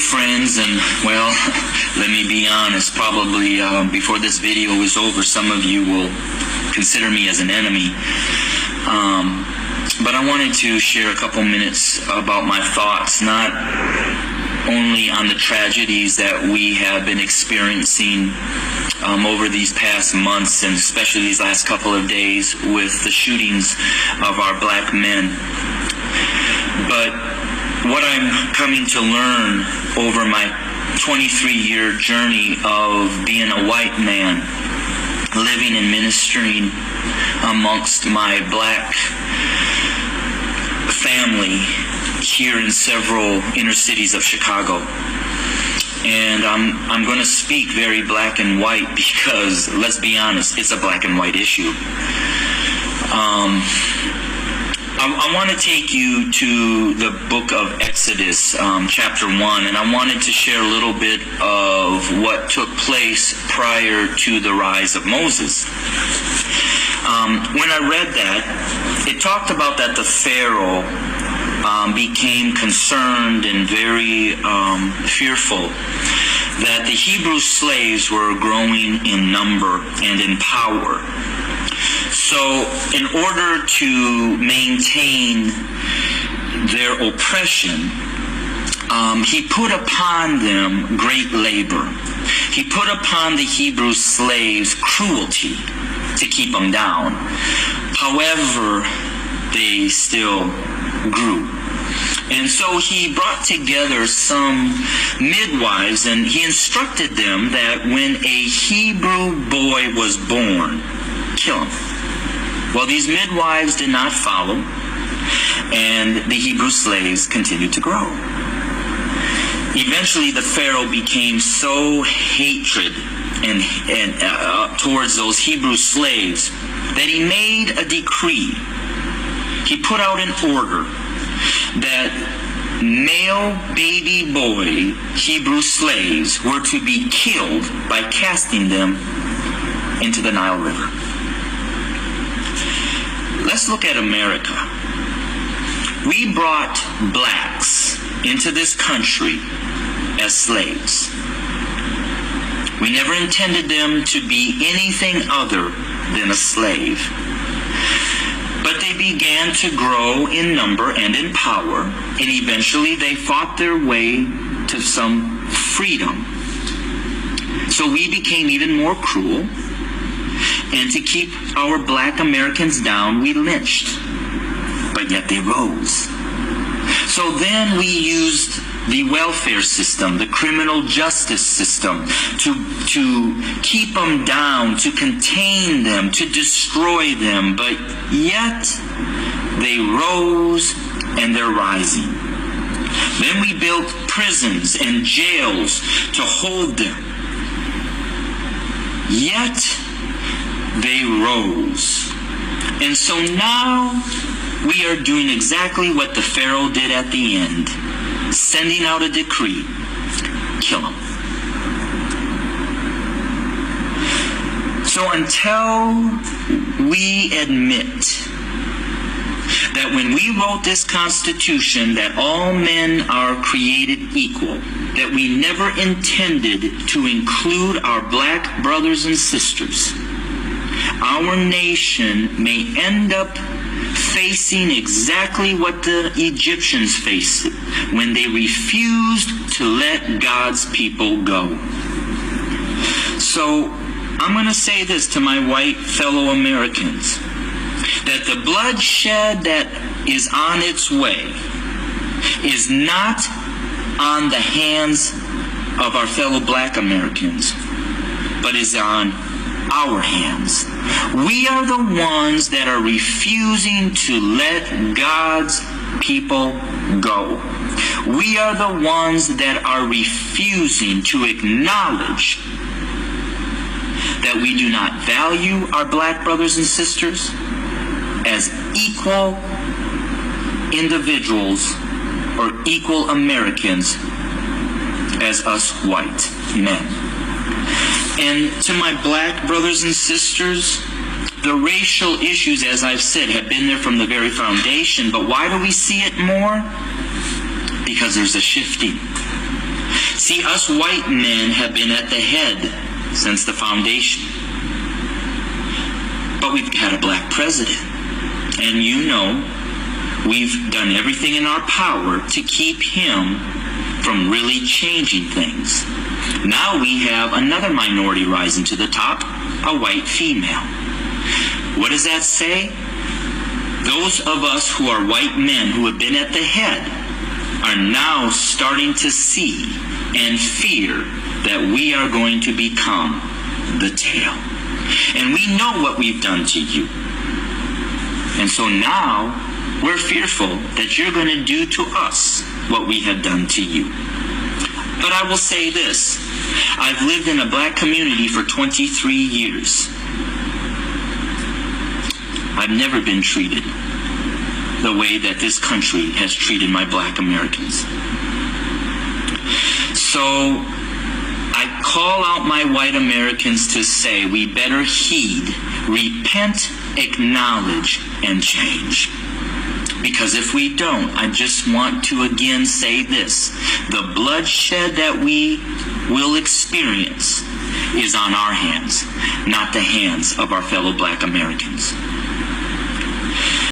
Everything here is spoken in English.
friends, and well, let me be honest, probably before this video is over, some of you will consider me as an enemy. But I wanted to share a couple minutes about my thoughts, not only on the tragedies that we have been experiencing over these past months, and especially these last couple of days with the shootings of our black men, but what I'm coming to learn over my 23-year journey of being a white man, living and ministering amongst my black family here in several inner cities of Chicago. And I'm going to speak very black and white because, let's be honest, it's a black and white issue. I want to take you to the book of Exodus, chapter 1, and I wanted to share a little bit of what took place prior to the rise of Moses. When I read that, it talked about that the Pharaoh became concerned and very fearful that the Hebrew slaves were growing in number and in power. So in order to maintain their oppression, he put upon them great labor. He put upon the Hebrew slaves cruelty to keep them down. However, they still grew. And so he brought together some midwives, and he instructed them that when a Hebrew boy was born, kill him. Well, these midwives did not follow, and the Hebrew slaves continued to grow. Eventually, the Pharaoh became so hatred and towards those Hebrew slaves that he made a decree. He put out an order that male baby boy Hebrew slaves were to be killed by casting them into the Nile River. Let's look at America. We brought blacks into this country as slaves. We never intended them to be anything other than a slave. But they began to grow in number and in power, and eventually they fought their way to some freedom. So we became even more cruel, and to keep our black Americans down, we lynched. But yet they rose. So then we used the welfare system, the criminal justice system, to keep them down, to contain them, to destroy them. But yet they rose, and they're rising. Then we built prisons and jails to hold them. Yet they rose. And so now we are doing exactly what the Pharaoh did at the end, sending out a decree: kill them. So until we admit that when we wrote this Constitution that all men are created equal, that we never intended to include our black brothers and sisters, our nation may end up facing exactly what the Egyptians faced when they refused to let God's people go. So I'm going to say this to my white fellow Americans, that the bloodshed that is on its way is not on the hands of our fellow black Americans, but is on our hands. We are the ones that are refusing to let God's people go. We are the ones that are refusing to acknowledge that we do not value our black brothers and sisters as equal individuals or equal Americans as us white men. And to my black brothers and sisters, the racial issues, as I've said, have been there from the very foundation. But why do we see it more? Because there's a shifting. See, us white men have been at the head since the foundation. But we've had a black president. And you know, we've done everything in our power to keep him from really changing things. Now we have another minority rising to the top, a white female. What does that say? Those of us who are white men who have been at the head are now starting to see and fear that we are going to become the tail. And we know what we've done to you. And so now we're fearful that you're going to do to us what we have done to you. But I will say this. I've lived in a black community for 23 years. I've never been treated the way that this country has treated my black Americans. So I call out my white Americans to say we better heed, repent, acknowledge, and change. Because if we don't, I just want to again say this. The bloodshed that we will experience is on our hands, not the hands of our fellow black Americans.